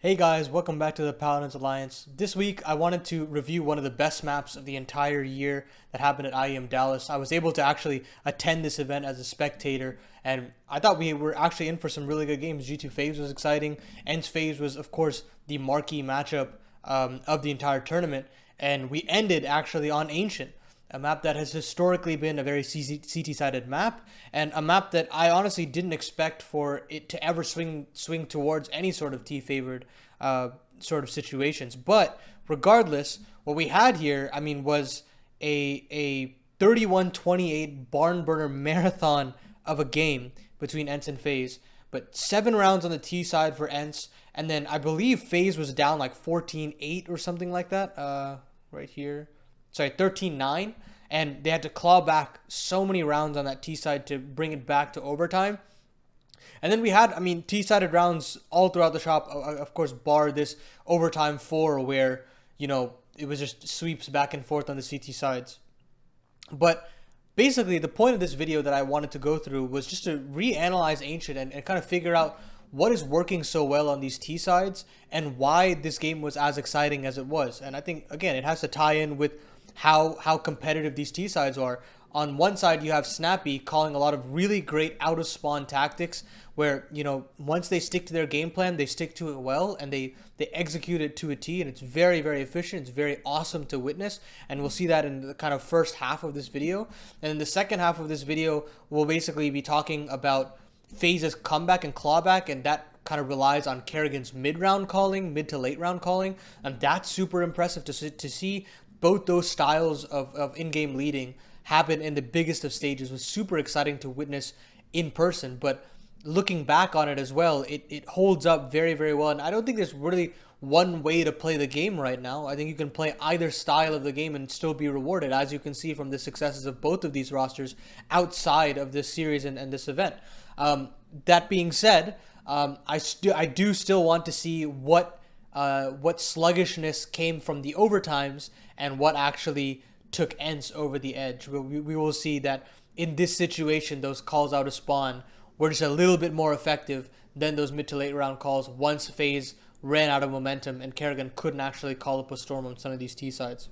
Hey guys, welcome back to the Paladin's Alliance. This week I wanted to review one of the best maps of the entire year that happened at IEM Dallas. I was able to actually attend this event as a spectator, and I thought we were actually in for some really good games. G2 FaZe was exciting. ENCE FaZe was, of course, the marquee matchup of the entire tournament, and we ended actually on Ancient, a map that has historically been a very CT-sided map, and a map that I honestly didn't expect for it to ever swing towards any sort of T-favored sort of situations. But regardless, what we had here, I mean, was a 31-28 barn burner marathon of a game between ENCE and FaZe. But 7 rounds on the T side for ENCE, and then I believe FaZe was down like 14-8 or something like that. Right here. Sorry, 13-9, and they had to claw back so many rounds on that T-side to bring it back to overtime. And then we had, I mean, T-sided rounds all throughout the shop, of course, bar this overtime 4 where, it was just sweeps back and forth on the CT sides. But basically, the point of this video that I wanted to go through was just to reanalyze Ancient and kind of figure out what is working so well on these T sides and why this game was as exciting as it was. And I think, again, it has to tie in with how competitive these T sides are. On one side, you have Snappy calling a lot of really great out of spawn tactics where, once they stick to their game plan, they stick to it well and they execute it to a T, and it's very, very efficient. It's very awesome to witness, and we'll see that in the kind of first half of this video. And in the second half of this video, we'll basically be talking about FaZe's comeback and clawback, and that kind of relies on Kerrigan's mid-round calling, mid to late round calling, and that's super impressive to see both those styles of in-game leading happen in the biggest of stages. Was super exciting to witness in person, but looking back on it as well, it holds up very, very well, and I don't think there's really one way to play the game right now. I think you can play either style of the game and still be rewarded, as you can see from the successes of both of these rosters outside of this series and this event. That being said, I do still want to see what sluggishness came from the overtimes and what actually took ENCE over the edge. We will see that in this situation, those calls out of spawn were just a little bit more effective than those mid to late round calls once FaZe ran out of momentum and Kerrigan couldn't actually call up a storm on some of these T sides.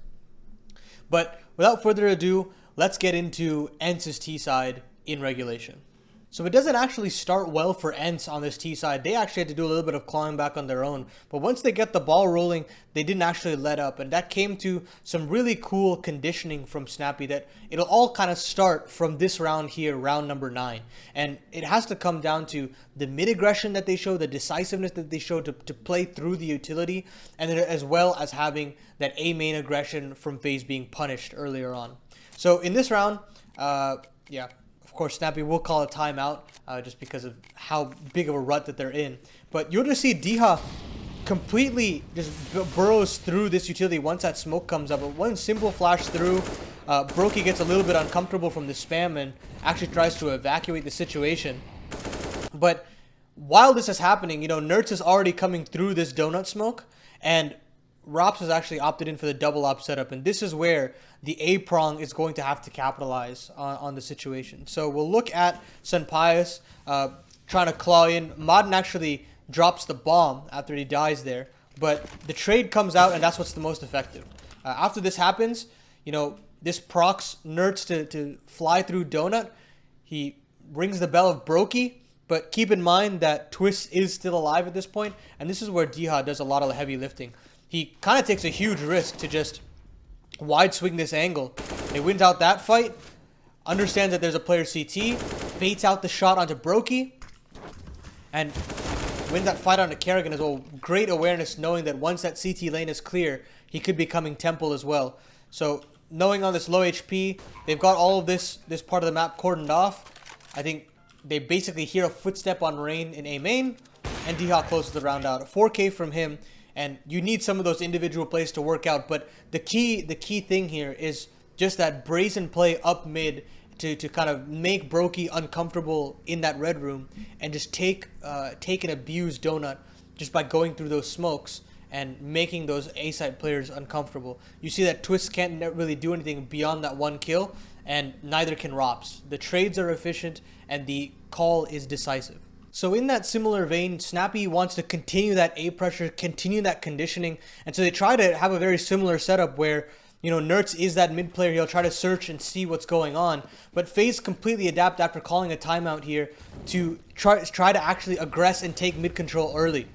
But without further ado, let's get into ENCE's T side in regulation. So it doesn't actually start well for ENCE on this T side. They actually had to do a little bit of clawing back on their own. But once they get the ball rolling, they didn't actually let up. And that came to some really cool conditioning from Snappy that it'll all kind of start from this round here, round number 9. And it has to come down to the mid-aggression that they show, the decisiveness that they show to play through the utility, and then as well as having that A-main aggression from FaZe being punished earlier on. So in this round, of course, Snappy will call a timeout just because of how big of a rut that they're in. But you'll just see Diha completely just burrows through this utility once that smoke comes up. But one simple flash through, Brokey gets a little bit uncomfortable from the spam and actually tries to evacuate the situation. But while this is happening, Nerds is already coming through this donut smoke, and Rops has actually opted in for the double op setup, and this is where the A prong is going to have to capitalize on the situation. So we'll look at Senpaius trying to claw in. Modern actually drops the bomb after he dies there, but the trade comes out, and that's what's the most effective. After this happens, this procs Nerds to fly through donut. He rings the bell of Brokey, but keep in mind that Twist is still alive at this point, and this is where Diha does a lot of the heavy lifting. He kind of takes a huge risk to just wide swing this angle. He wins out that fight, understands that there's a player CT, baits out the shot onto Brokey, and wins that fight onto Kerrigan as well. Great awareness knowing that once that CT lane is clear, he could be coming Temple as well. So knowing on this low HP, they've got all of this part of the map cordoned off. I think they basically hear a footstep on Rain in A main, and Diha closes the round out. A 4K from him. And you need some of those individual plays to work out. But the key thing here is just that brazen play up mid to kind of make Brokey uncomfortable in that red room and just take and abuse Donut just by going through those smokes and making those A-side players uncomfortable. You see that Twist can't really do anything beyond that one kill, and neither can Rops. The trades are efficient and the call is decisive. So in that similar vein, Snappy wants to continue that A pressure, continue that conditioning. And so they try to have a very similar setup where, you know, Nertz is that mid player. He'll try to search and see what's going on. But FaZe completely adapt after calling a timeout here to try to actually aggress and take mid control early.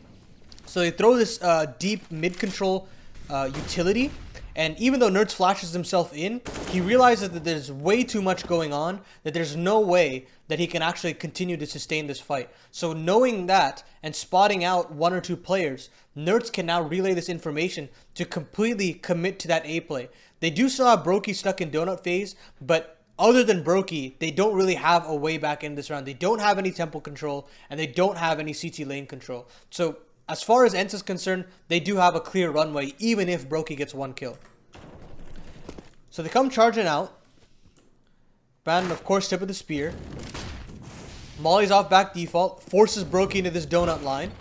So they throw this deep mid control utility. And even though Nertz flashes himself in, he realizes that there's way too much going on, that there's no way that he can actually continue to sustain this fight. So knowing that and spotting out one or two players, Nertz can now relay this information to completely commit to that A play. They do still have Brokey stuck in donut phase, but other than Brokey, they don't really have a way back in this round. They don't have any temple control, and they don't have any CT lane control. So as far as ENCE is concerned, they do have a clear runway, even if Brokey gets one kill. So they come charging out. Paladin, of course, tip of the spear. Molly's off back default, forces Brokey into this donut line.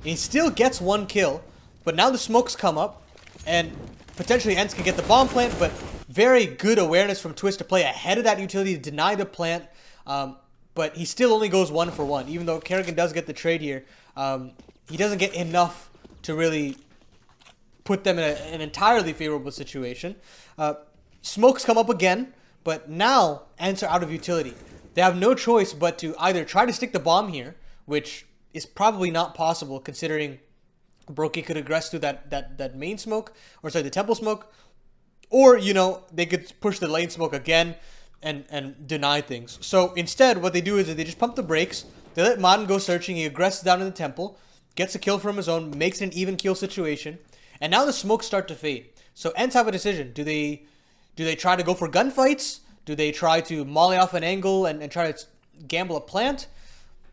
He still gets one kill, but now the smokes come up, and potentially ENCE can get the bomb plant, but very good awareness from Twist to play ahead of that utility to deny the plant. But he still only goes 1 for 1, even though karrigan does get the trade here. He doesn't get enough to really put them in an entirely favorable situation. Smokes come up again, but now ENCE are out of utility. They have no choice but to either try to stick the bomb here, which is probably not possible considering Brokey could aggress through that main smoke, or sorry, the temple smoke, or, you know, they could push the lane smoke again and deny things. So instead, what they do is they just pump the brakes. They let Madden go searching. He aggresses down in the temple, gets a kill from his own, makes it an even kill situation, and now the smokes start to fade. So ENCE have a decision. Do they try to go for gunfights? Do they try to molly off an angle and try to gamble a plant?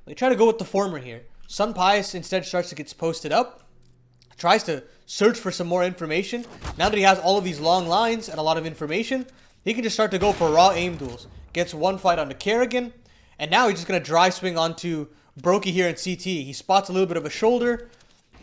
They try to go with the former here. Sun Pius instead starts to get posted up, tries to search for some more information. Now that he has all of these long lines and a lot of information, he can just start to go for raw aim duels. Gets one fight onto karrigan, and now he's just going to dry swing onto Brokey here in CT. He spots a little bit of a shoulder.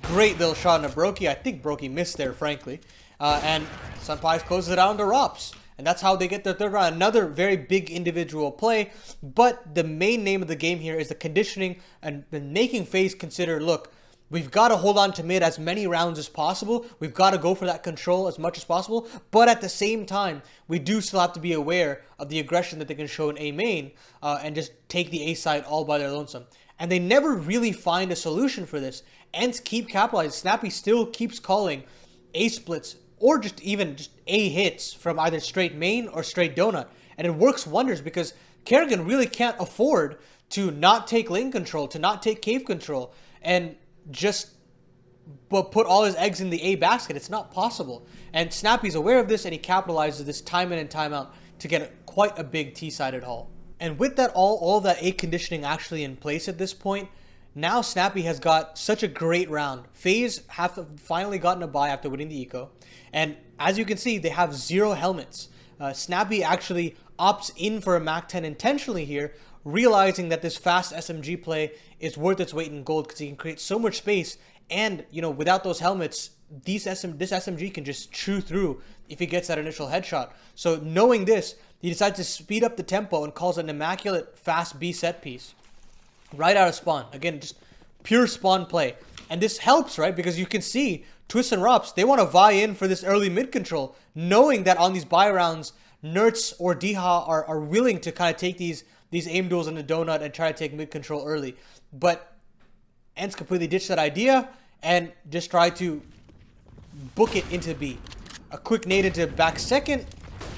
Great little shot on Brokey. I think Brokey missed there, frankly. And Sun Pius closes it out onto Rops. And that's how they get their third round. Another very big individual play. But the main name of the game here is the conditioning and making FaZe consider, look, we've got to hold on to mid as many rounds as possible. We've got to go for that control as much as possible. But at the same time, we do still have to be aware of the aggression that they can show in A main and just take the A side all by their lonesome. And they never really find a solution for this. ENCE keep capitalizing. Snappy still keeps calling A splits or just A hits from either straight main or straight donut. And it works wonders because karrigan really can't afford to not take lane control, to not take cave control, and just put all his eggs in the A basket. It's not possible. And Snappy's aware of this, and he capitalizes this time in and time out to get quite a big T-sided haul. And with that all of that A conditioning actually in place at this point, now Snappy has got such a great round. FaZe have finally gotten a bye after winning the eco. And as you can see, they have 0 helmets. Snappy actually opts in for a Mach 10 intentionally here, realizing that this fast SMG play is worth its weight in gold because he can create so much space. And, you know, without those helmets, this SMG can just chew through if he gets that initial headshot. So knowing this, he decides to speed up the tempo and calls it an immaculate fast B set piece. Right out of spawn. Again, just pure spawn play. And this helps, right? Because you can see Twist and Rops, they want to vie in for this early mid control, knowing that on these buy rounds, Nertz or Diha are willing to kind of take these aim duels in the donut and try to take mid control early. But ENCE completely ditched that idea and just tried to book it into B. A quick nade into back second,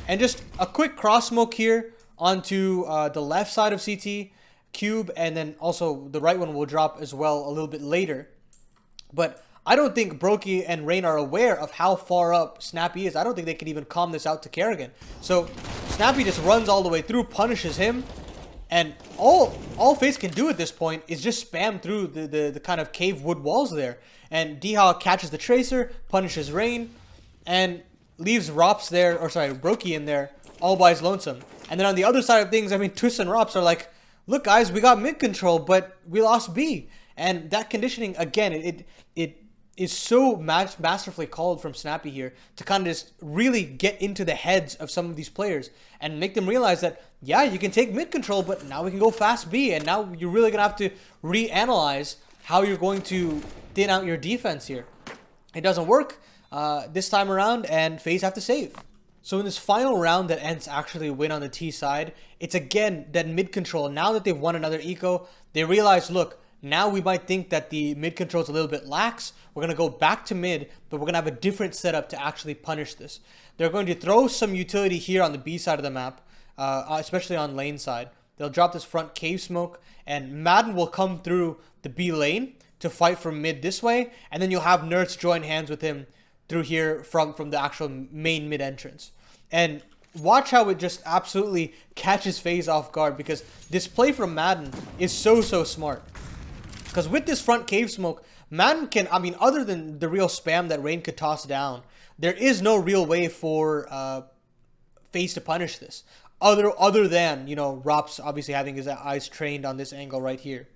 and just a quick cross smoke here onto the left side of CT. Cube, and then also the right one will drop as well a little bit later. But I don't think Brokey and Rain are aware of how far up Snappy is. I don't think they can even calm this out to karrigan. So Snappy just runs all the way through, punishes him, and all FaZe can do at this point is just spam through the kind of cave wood walls there. And Diha catches the Tracer, punishes Rain, and leaves Rops there, or sorry, Brokey in there, all by his lonesome. And then on the other side of things, I mean, Twist and Rops are like, look, guys, we got mid control, but we lost B. And that conditioning, again, it is so masterfully called from Snappy here to kind of just really get into the heads of some of these players and make them realize that, yeah, you can take mid control, but now we can go fast B, and now you're really going to have to reanalyze how you're going to thin out your defense here. It doesn't work this time around, and FaZe have to save. So in this final round that ENCE actually win on the T side, it's again that mid control. Now that they've won another eco, they realize, look, now we might think that the mid control is a little bit lax. We're going to go back to mid, but we're going to have a different setup to actually punish this. They're going to throw some utility here on the B side of the map, especially on lane side. They'll drop this front cave smoke, and Madden will come through the B lane to fight from mid this way, and then you'll have Nerds join hands with him through here from the actual main mid entrance. And watch how it just absolutely catches FaZe off guard, because this play from Madden is so smart. Because with this front cave smoke, Madden can, I mean, other than the real spam that Rain could toss down, there is no real way for FaZe to punish this. Other than, you know, Rops obviously having his eyes trained on this angle right here.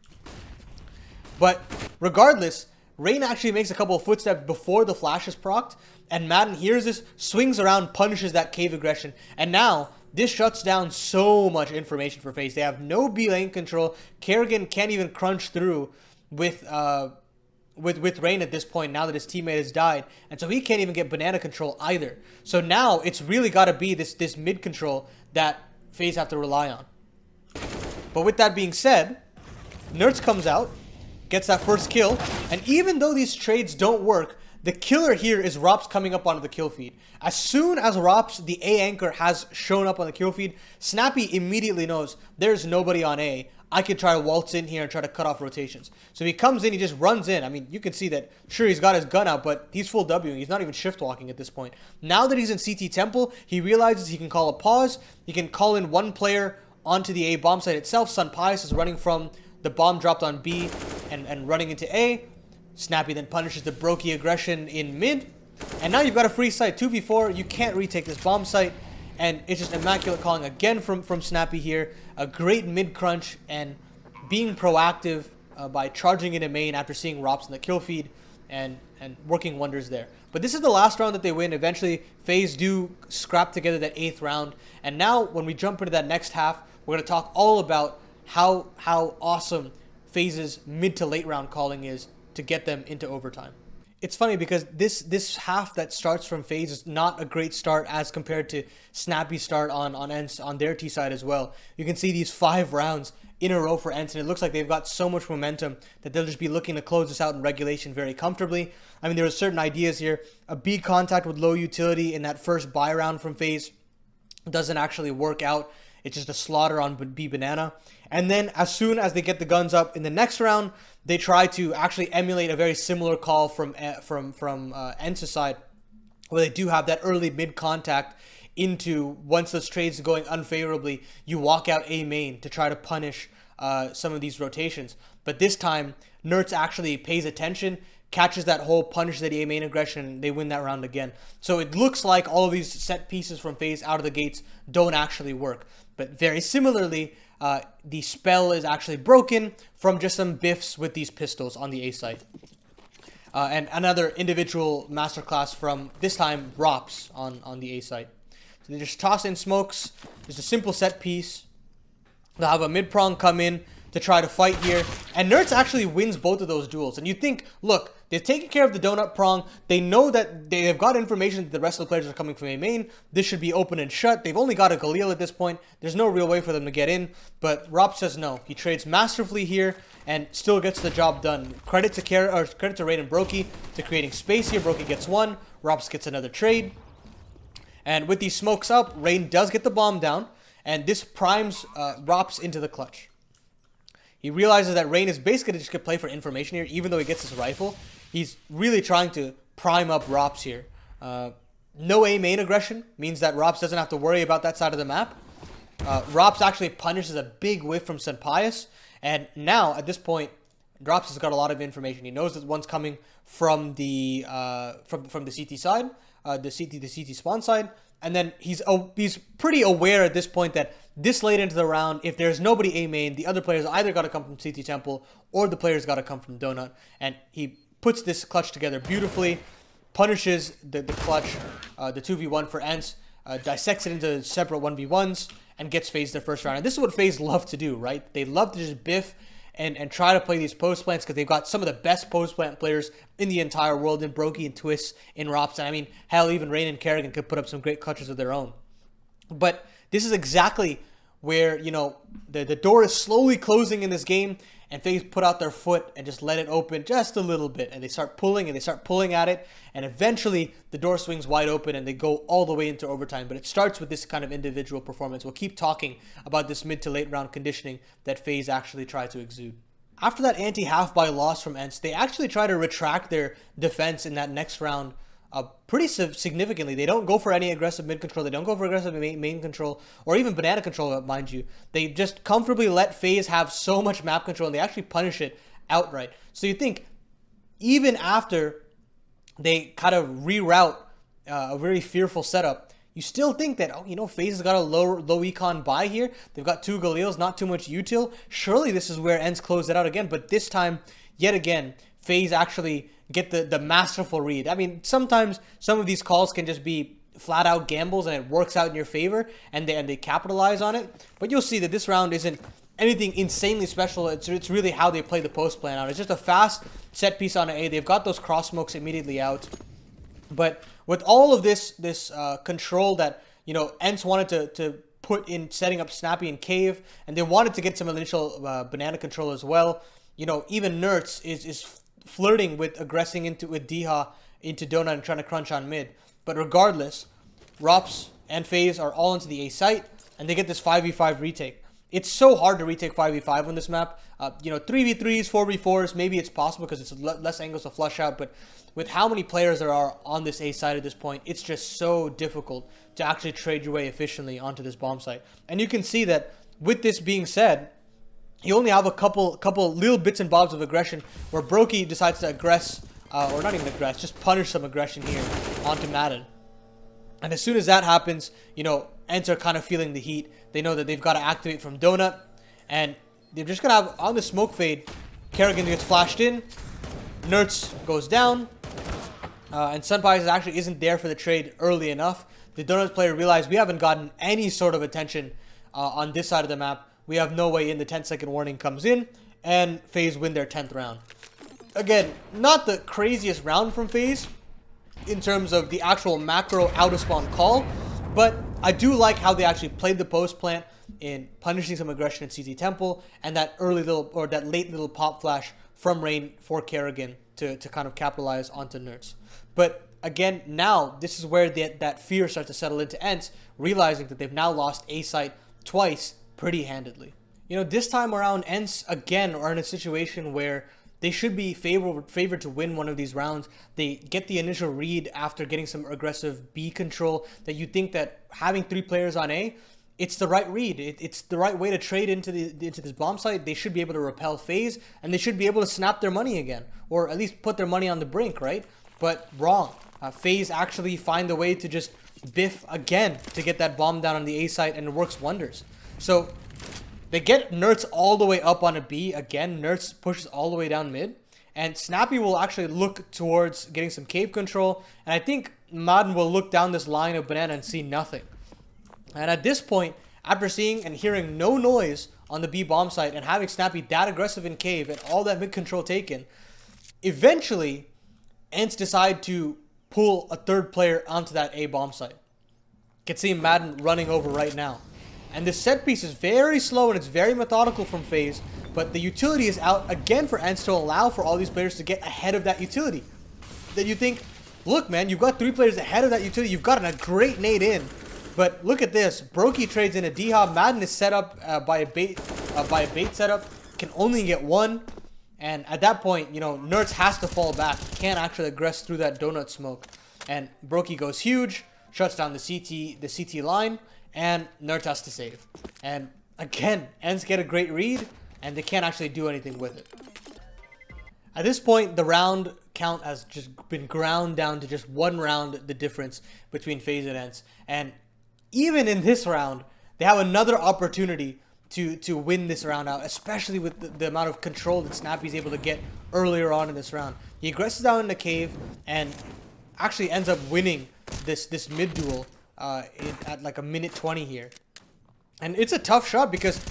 But regardless, Rain actually makes a couple of footsteps before the flash is procced, and Madden hears this, swings around, punishes that cave aggression, and now this shuts down so much information for FaZe. They have no B lane control. Kerrigan can't even crunch through with Rain at this point, now that his teammate has died, and so he can't even get banana control either. So now it's really got to be this mid control that FaZe have to rely on. But with that being said, Nerds comes out, gets that first kill, and even though these trades don't work, the killer here is Rops coming up onto the kill feed. As soon as Rops, the A anchor, has shown up on the kill feed, Snappy immediately knows there's nobody on A. I could try to waltz in here and try to cut off rotations. So he comes in, he just runs in. I mean, you can see that, sure, he's got his gun out, but he's full W. He's not even shift walking at this point. Now that he's in CT Temple, he realizes he can call a pause. He can call in one player onto the A bomb site itself. Sun Pius is running from the bomb dropped on B and running into A. Snappy then punishes the Brokey aggression in mid. And now you've got a free site, 2v4. You can't retake this bomb site. And it's just immaculate calling again from Snappy here. A great mid crunch and being proactive by charging into main after seeing Rops in the kill feed and working wonders there. But this is the last round that they win. Eventually, FaZe do scrap together that 8th round. And now when we jump into that next half, we're going to talk all about how awesome FaZe's mid to late round calling is to get them into overtime. It's funny because this half that starts from FaZe is not a great start as compared to Snappy's start on ENCE on their T side as well. You can see these 5 rounds in a row for ENCE, and it looks like they've got so much momentum that they'll just be looking to close this out in regulation very comfortably. I mean, there are certain ideas here. A B contact with low utility in that first buy round from FaZe doesn't actually work out. It's just a slaughter on B banana. And then as soon as they get the guns up in the next round, they try to actually emulate a very similar call from ENCE side, where they do have that early mid contact into, once those trades are going unfavorably, you walk out A main to try to punish some of these rotations. But this time, Nerds actually pays attention, catches that hole, punishes that A main aggression, and they win that round again. So it looks like all of these set pieces from FaZe out of the gates don't actually work. But very similarly, the spell is actually broken from just some biffs with these pistols on the A site. And another individual masterclass from, this time, Rops on the A site. So they just toss in smokes. There's a simple set piece. They'll have a mid-prong come in to try to fight here. And Nerds actually wins both of those duels. And you think, look, they've taken care of the donut prong. They know that they've got information that the rest of the players are coming from A main. This should be open and shut. They've only got a Galil at this point. There's no real way for them to get in. But Rob says no. He trades masterfully here and still gets the job done. Credit to Rain and Brokey to creating space here. Brokey gets one. Robs gets another trade. And with these smokes up, Rain does get the bomb down. And this primes Rops into the clutch. He realizes that Rain is basically just going to play for information here, even though he gets his rifle. He's really trying to prime up Rops here. No A main aggression means that Rops doesn't have to worry about that side of the map. Rops actually punishes a big whiff from Sun Pius. And now, at this point, Rops has got a lot of information. He knows that one's coming from the from the CT side, the CT spawn side. And then he's pretty aware at this point that this late into the round, if there's nobody A main, the other players either got to come from CT Temple or the players got to come from Donut. And he puts this clutch together beautifully, punishes the clutch, the 2v1 for ENCE, dissects it into separate 1v1s, and gets FaZe their first round. And this is what FaZe love to do, right? They love to just biff and try to play these post plants because they've got some of the best post plant players in the entire world, in Brokey and Twist, in Rops. And I mean, hell, even Rain and Kerrigan could put up some great clutches of their own. But this is exactly where, you know, the door is slowly closing in this game, and FaZe put out their foot and just let it open just a little bit, and they start pulling at it, and eventually the door swings wide open and they go all the way into overtime. But it starts with this kind of individual performance. We'll keep talking about this mid to late round conditioning that FaZe actually tried to exude. After that anti-half by loss from ENCE, they actually try to retract their defense in that next round pretty significantly. They don't go for any aggressive mid control. They don't go for aggressive main control or even banana control, mind you. They just comfortably let FaZe have so much map control, and they actually punish it outright. So you think even after they kind of reroute a very fearful setup, you still think that, oh, you know, FaZe has got a low econ buy here. They've got 2 Galils, not too much util. Surely this is where ENCE closed it out again. But this time, yet again, FaZe actually get the masterful read. I mean, sometimes some of these calls can just be flat out gambles and it works out in your favor, and they capitalize on it. But you'll see that this round isn't anything insanely special. It's really how they play the post plan out. It's just a fast set piece on an A. They've got those cross smokes immediately out. But with all of this control that, you know, ENCE wanted to put in setting up Snappy and Cave, and they wanted to get some initial banana control as well. You know, even Nertz is flirting with aggressing with Diha into Donut and trying to crunch on mid. But regardless, Rops and FaZe are all into the A site, and they get this 5v5 retake. It's so hard to retake 5v5 on this map. You know, 3v3s, 4v4s, maybe it's possible because it's less angles to flush out, but with how many players there are on this A site at this point, it's just so difficult to actually trade your way efficiently onto this bomb site. And you can see that with this being said, you only have a couple little bits and bobs of aggression where Brokey decides to aggress, or not even aggress, just punish some aggression here onto Madden. And as soon as that happens, you know, ENCE are kind of feeling the heat. They know that they've got to activate from Donut, and they're just going to have, on the smoke fade, Kerrigan gets flashed in, Nertz goes down, and Sunpie actually isn't there for the trade early enough. The Donut player realized we haven't gotten any sort of attention on this side of the map. We have no way in. The 10-second warning comes in, and FaZe win their 10th round. Again, not the craziest round from FaZe in terms of the actual macro out-of-spawn call, but I do like how they actually played the post plant in punishing some aggression in CT Temple, and that that late little pop flash from Rain for Kerrigan to kind of capitalize onto Nertz. But again, now this is where that fear starts to settle into ENCE, realizing that they've now lost A site twice pretty handedly. You know, this time around, ENCE again are in a situation where they should be favored to win one of these rounds. They get the initial read after getting some aggressive B control that you think that having 3 players on A, it's the right read. It's the right way to trade into this bomb site. They should be able to repel FaZe, and they should be able to snap their money again, or at least put their money on the brink, right? But wrong. FaZe actually find a way to just biff again to get that bomb down on the A site, and it works wonders. So they get Nertz all the way up on a B. Again, Nertz pushes all the way down mid. And Snappy will actually look towards getting some cave control. And I think Madden will look down this line of banana and see nothing. And at this point, after seeing and hearing no noise on the B bomb site and having Snappy that aggressive in cave and all that mid control taken, eventually ENCE decide to pull a 3rd player onto that A bomb site. You can see Madden running over right now. And this set piece is very slow and it's very methodical from FaZe, but the utility is out again for ENCE to allow for all these players to get ahead of that utility. Then you think, look man, you've got 3 players ahead of that utility, you've gotten a great nade in. But look at this, Brokey trades in a D-Hop, Madden is set up by a bait setup, can only get 1. And at that point, you know, Nertz has to fall back. He can't actually aggress through that donut smoke. And Brokey goes huge, shuts down the CT line, and Nertz has to save. And again, ENCE get a great read, and they can't actually do anything with it. At this point, the round count has just been ground down to just 1 round, the difference between FaZe and ENCE. And even in this round, they have another opportunity to win this round out, especially with the amount of control that Snappy's able to get earlier on in this round. He aggresses down in the cave and actually ends up winning this mid duel at like a minute 20 here. And it's a tough shot because,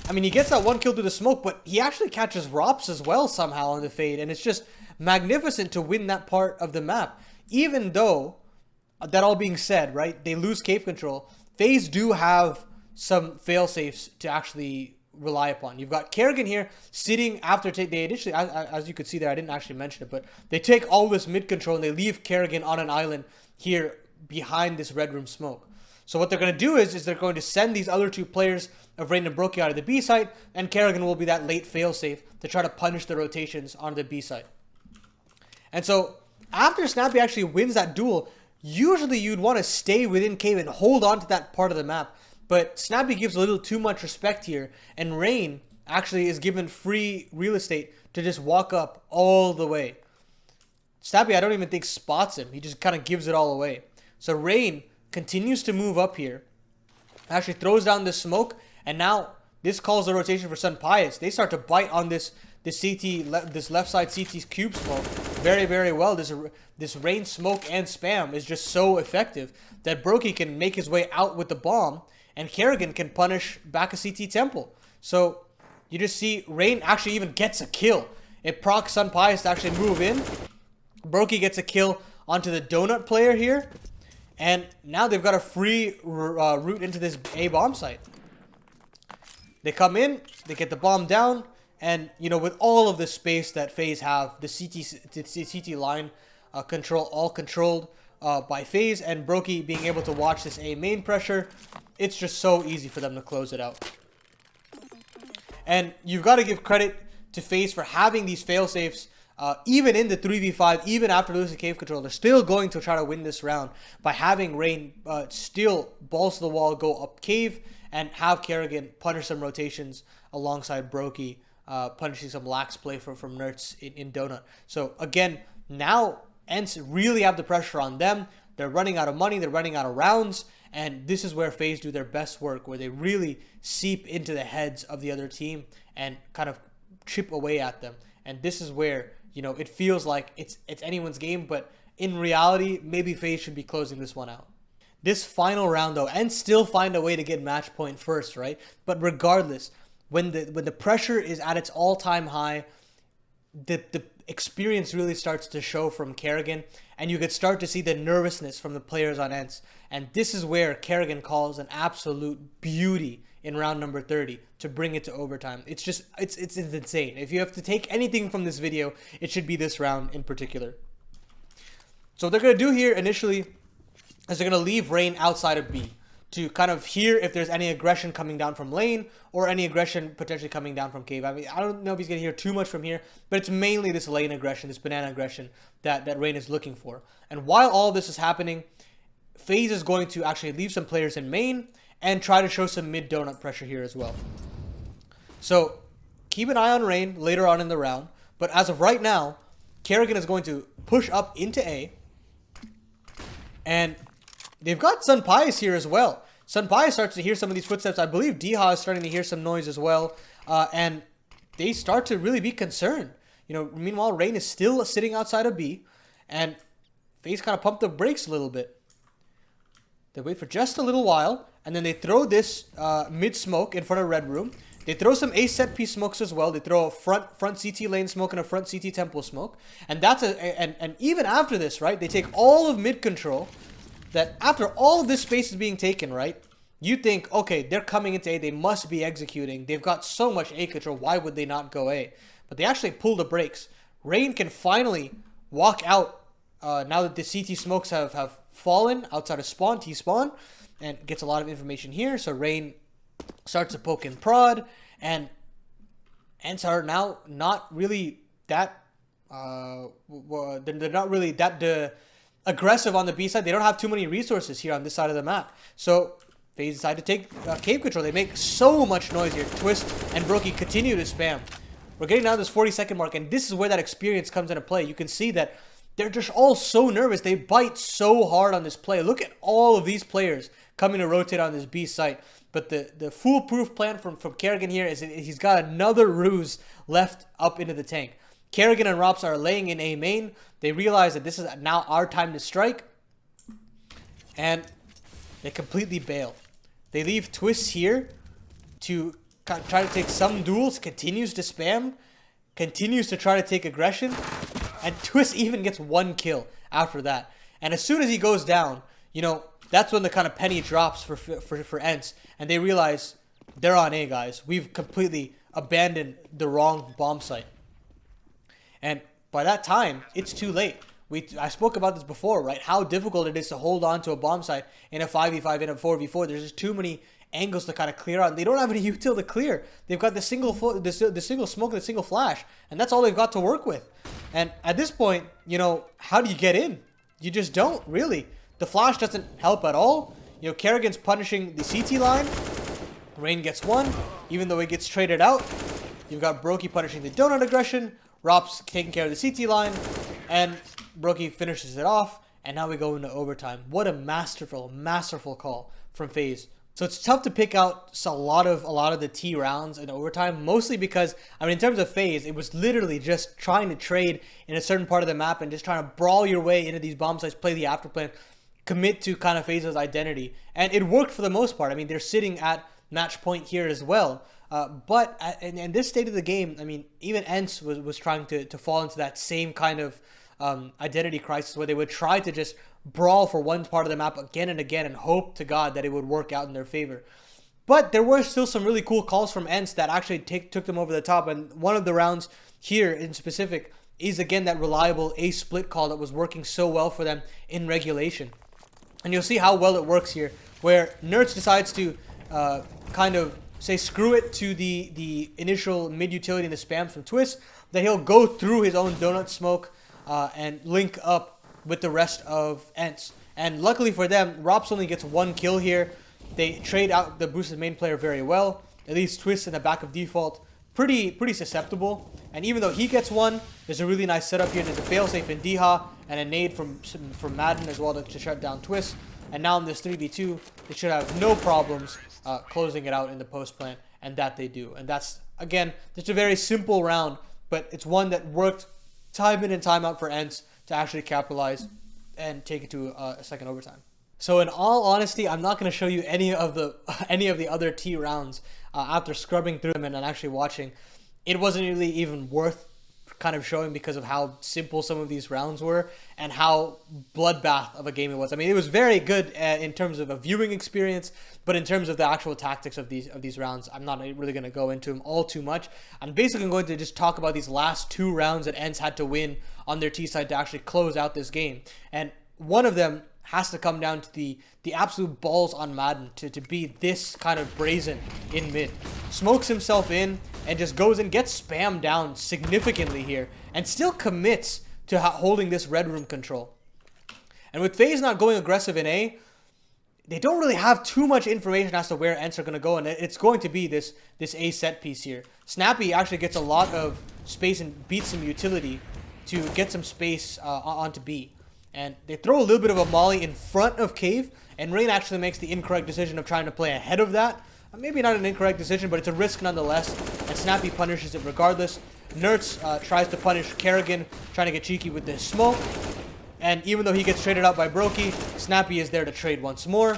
I mean, he gets that 1 kill through the smoke, but he actually catches Rops as well somehow on the fade. And it's just magnificent to win that part of the map. Even though, that all being said, right, they lose cave control, FaZe do have some fail-safes to actually rely upon. You've got Kerrigan here sitting after they initially, as you could see there, I didn't actually mention it, but they take all this mid control and they leave Kerrigan on an island here behind this red room smoke. So what they're going to do is they're going to send these other 2 players of Rain and Brokey out of the B side, and Kerrigan will be that late failsafe to try to punish the rotations on the B side. And so after Snappy actually wins that duel, usually you'd want to stay within cave and hold on to that part of the map. But Snappy gives a little too much respect here, and Rain actually is given free real estate to just walk up all the way. Snappy, I don't even think spots him. He just kind of gives it all away. So Rain continues to move up here, actually throws down this smoke, and now this calls the rotation for Sun Pius. They start to bite on this left side CT's cube smoke very, very well. This Rain smoke and spam is just so effective that Brokey can make his way out with the bomb, and Kerrigan can punish back a CT Temple. So you just see Rain actually even gets a kill. It procs Sun Pius to actually move in. Brokey gets a kill onto the donut player here. And now they've got a free route into this A bomb site. They come in, they get the bomb down, and, you know, with all of the space that FaZe have, the CT line all controlled by FaZe, and Brokey being able to watch this A main pressure, it's just so easy for them to close it out. And you've got to give credit to FaZe for having these fail-safes. Even in the 3v5, even after losing cave control, they're still going to try to win this round by having Rain still balls to the wall, go up cave, and have Kerrigan punish some rotations alongside Brokey, punishing some lax play from Nerds in Donut. So again, now ENCE really have the pressure on them. They're running out of money, they're running out of rounds, and this is where FaZe do their best work, where they really seep into the heads of the other team and kind of chip away at them. And this is where, you know, it feels like it's anyone's game, but in reality, maybe FaZe should be closing this one out. This final round, though, and still find a way to get match point first, right? But regardless, when the pressure is at its all-time high, the experience really starts to show from Kerrigan, and you could start to see the nervousness from the players on ENCE. And this is where Kerrigan calls an absolute beauty in round number 30 to bring it to overtime. It's just, it's insane. If you have to take anything from this video, it should be this round in particular. So what they're going to do here initially is they're going to leave Rain outside of B to kind of hear if there's any aggression coming down from lane or any aggression potentially coming down from cave. I mean, I don't know if he's going to hear too much from here, but it's mainly this lane aggression, this banana aggression that Rain is looking for. And while all of this is happening, FaZe is going to actually leave some players in main and try to show some mid donut pressure here as well. So keep an eye on Rain later on in the round, but as of right now, Kerrigan is going to push up into A, and they've got Sun Pius here as well. Sun Pius starts to hear some of these footsteps. I believe Diha is starting to hear some noise as well, and they start to really be concerned. You know, meanwhile, Rain is still sitting outside of B, and FaZe kind of pumped the brakes a little bit. They wait for just a little while, and then they throw this mid smoke in front of red room. They throw some ace set piece smokes as well. They throw a front CT lane smoke and a front CT temple smoke, and that's and even after this, right? They take all of mid control. That after all of this space is being taken, right? You think, okay, they're coming into A. They must be executing. They've got so much A control. Why would they not go A? But they actually pull the brakes. Rain can finally walk out now that the CT smokes have fallen outside of spawn, T-spawn, and gets a lot of information here. So Rain starts to poke and prod, and ENCE are now not really that they're not really that aggressive on the B side. They don't have too many resources here on this side of the map. So FaZe decide to take cave control. They make so much noise here. Twist and Brokey continue to spam. We're getting down to this 40-second mark, and this is where that experience comes into play. You can see that they're just all so nervous. They bite so hard on this play. Look at all of these players coming to rotate on this B site. But the foolproof plan from Kerrigan here is he's got another ruse left up into the tank. Kerrigan and Rops are laying in A main. They realize that this is now our time to strike. And they completely bail. They leave Twist here to try to take some duels. Continues to spam. Continues to try to take aggression. And Twist even gets 1 kill after that. And as soon as he goes down, you know, that's when the kind of penny drops for ENCE. And they realize they're on A, guys. We've completely abandoned the wrong bomb site. And by that time, it's too late. I spoke about this before, right? How difficult it is to hold on to a bomb site in a 5v5, in a 4v4. There's just too many angles to kind of clear out. They don't have any util to clear. They've got the single smoke and the single flash. And that's all they've got to work with. And at this point, you know, how do you get in? You just don't, really. The flash doesn't help at all. You know, Kerrigan's punishing the CT line. Rain gets 1, even though he gets traded out. You've got Brokey punishing the donut aggression. Rops taking care of the CT line. And Brokey finishes it off. And now we go into overtime. What a masterful call from FaZe. So it's tough to pick out a lot of the T rounds in overtime, mostly because, I mean, in terms of FaZe, it was literally just trying to trade in a certain part of the map and just trying to brawl your way into these bomb sites, play the afterplan, commit to kind of FaZe's identity. And it worked for the most part. I mean, they're sitting at match point here as well. But in this state of the game, I mean, even ENCE was trying to fall into that same kind of identity crisis where they would try to just brawl for one part of the map again and again and hope to God that it would work out in their favor. But there were still some really cool calls from ENCE that actually took them over the top. And one of the rounds here in specific is, again, that reliable A split call that was working so well for them in regulation. And you'll see how well it works here, where Nerds decides to kind of say screw it to the initial mid utility and the spams from Twist, that he'll go through his own donut smoke and link up with the rest of ENCE. And luckily for them, Rops only gets 1 kill here. They trade out the boosted main player very well. At least Twist in the back of default, pretty susceptible. And even though he gets 1, there's a really nice setup here. There's a failsafe in Diha and a nade from Madden as well to shut down Twist. And now in this 3v2, they should have no problems closing it out in the post plan, and that they do. And that's, again, just a very simple round, but it's one that worked time in and time out for ENCE to actually capitalize and take it to a second overtime. So in all honesty, I'm not going to show you any of the other T rounds after scrubbing through them and actually watching. It wasn't really even worth kind of showing because of how simple some of these rounds were and how bloodbath of a game it was. I mean, it was very good in terms of a viewing experience, but in terms of the actual tactics of these rounds, I'm not really going to go into them all too much. I'm basically going to just talk about these last 2 rounds that ENCE had to win on their T side to actually close out this game. And one of them has to come down to the absolute balls on Madden to be this kind of brazen in mid. Smokes himself in and just goes and gets spammed down significantly here and still commits to holding this red room control. And with FaZe not going aggressive in A, they don't really have too much information as to where ENCE are going to go, and it's going to be this A set piece here. Snappy actually gets a lot of space and beats some utility to get some space onto B. And they throw a little bit of a molly in front of Cave, and Rain actually makes the incorrect decision of trying to play ahead of that. Maybe not an incorrect decision, but it's a risk nonetheless, and Snappy punishes it regardless. Nerds tries to punish Kerrigan, trying to get cheeky with this smoke. And even though he gets traded out by Brokey, Snappy is there to trade once more.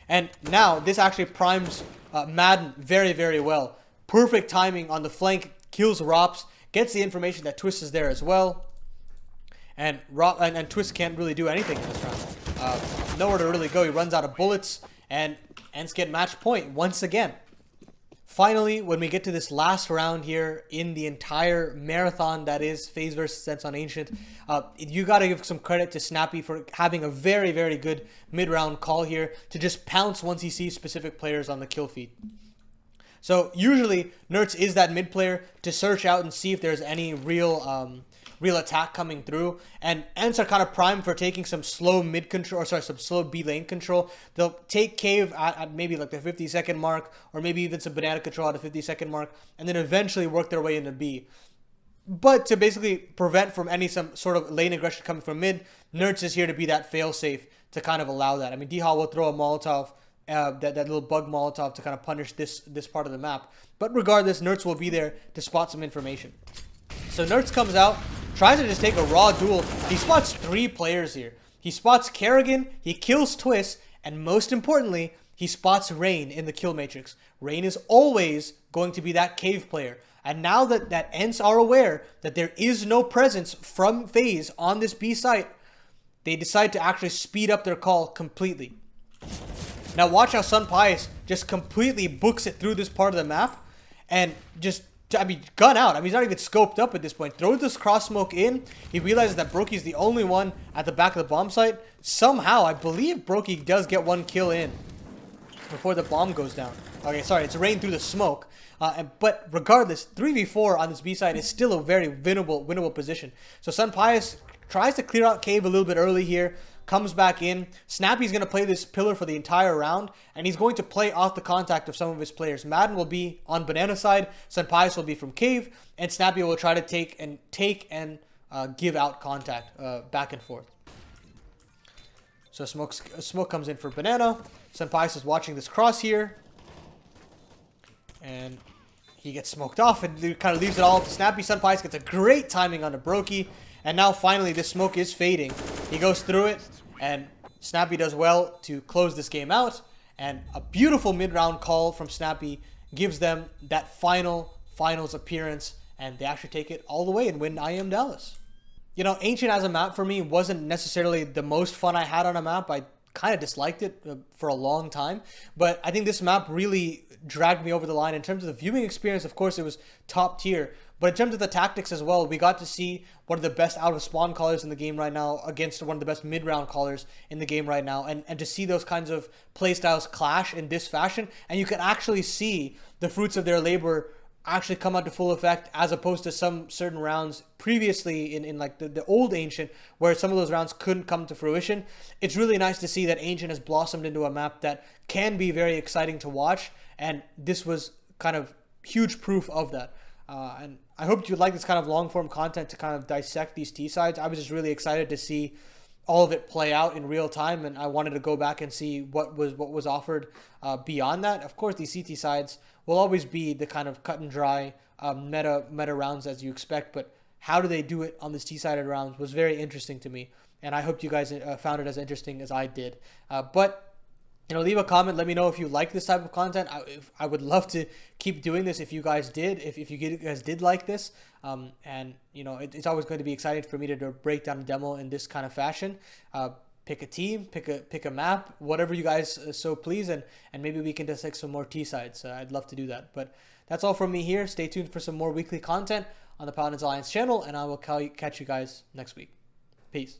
And now, this actually primes Madden very, very well. Perfect timing on the flank, kills Rops, gets the information that Twist is there as well. And Twist can't really do anything in this round. Nowhere to really go. He runs out of bullets, and ENCE get match point once again. Finally, when we get to this last round here in the entire marathon that is FaZe versus ENCE on Ancient, you got to give some credit to Snappy for having a very, very good mid-round call here to just pounce once he sees specific players on the kill feed. So usually, Nerds is that mid player to search out and see if there's any real attack coming through, and ENCE are kind of primed for taking some slow mid control, or sorry, some slow B lane control. They'll take Cave at maybe like the 50-second mark, or maybe even some banana control at the 50-second mark, and then eventually work their way into B. But to basically prevent from some sort of lane aggression coming from mid, Nerds is here to be that fail-safe to kind of allow that. I mean, D-Hall will throw a Molotov, that little bug Molotov to kind of punish this part of the map. But regardless, Nerds will be there to spot some information. So Nerds comes out, tries to just take a raw duel. He spots 3 players here. He spots Kerrigan, he kills Twist, and most importantly, he spots Rain in the kill matrix. Rain is always going to be that cave player. And now that ENCE are aware that there is no presence from FaZe on this B site, they decide to actually speed up their call completely. Now watch how Sunpius just completely books it through this part of the map and just, gun out. He's not even scoped up at this point. Throws this cross smoke in. He realizes that Brokey's the only one at the back of the bomb site. Somehow, I believe Brokey does get 1 kill in before the bomb goes down. Okay, sorry, it's Rain through the smoke. But regardless, 3v4 on this B side is still a very winnable position. So Sunpius tries to clear out cave a little bit early here, comes back in. Snappy's going to play this pillar for the entire round, and he's going to play off the contact of some of his players. Madden will be on banana side, Sunpius will be from cave, and Snappy will try to take and give out contact back and forth. So smoke comes in for banana. Sunpius is watching this cross here, and he gets smoked off and kind of leaves it all up to Snappy. Sunpius gets a great timing on the Brokey. And now finally this smoke is fading. He goes through it, and Snappy does well to close this game out. And a beautiful mid-round call from Snappy gives them that finals appearance, and they actually take it all the way and win IEM Dallas. You know, Ancient as a map for me wasn't necessarily the most fun I had on a map. I kind of disliked it for a long time, but I think this map really dragged me over the line. In terms of the viewing experience, of course, it was top tier, but in terms of the tactics as well, we got to see one of the best out of spawn callers in the game right now against one of the best mid-round callers in the game right now, and to see those kinds of playstyles clash in this fashion, and you can actually see the fruits of their labor actually come out to full effect, as opposed to some certain rounds previously in like the old Ancient, where some of those rounds couldn't come to fruition. It's really nice to see that Ancient has blossomed into a map that can be very exciting to watch, and this was kind of huge proof of that. And I hope you like this kind of long form content to kind of dissect these T-sides. I was just really excited to see all of it play out in real time, and I wanted to go back and see what was offered beyond that. Of course, these CT sides will always be the kind of cut and dry meta rounds as you expect, but how do they do it on this T-sided rounds was very interesting to me, and I hope you guys found it as interesting as I did. But you know, leave a comment. Let me know if you like this type of content. I would love to keep doing this if you guys did. If you guys did like this, and you know, it's always going to be exciting for me to break down a demo in this kind of fashion. Pick a team, pick a map, whatever you guys so please, and maybe we can dissect some more T-sides. I'd love to do that. But that's all from me here. Stay tuned for some more weekly content on the Paladin's Alliance channel, and I will catch you guys next week. Peace.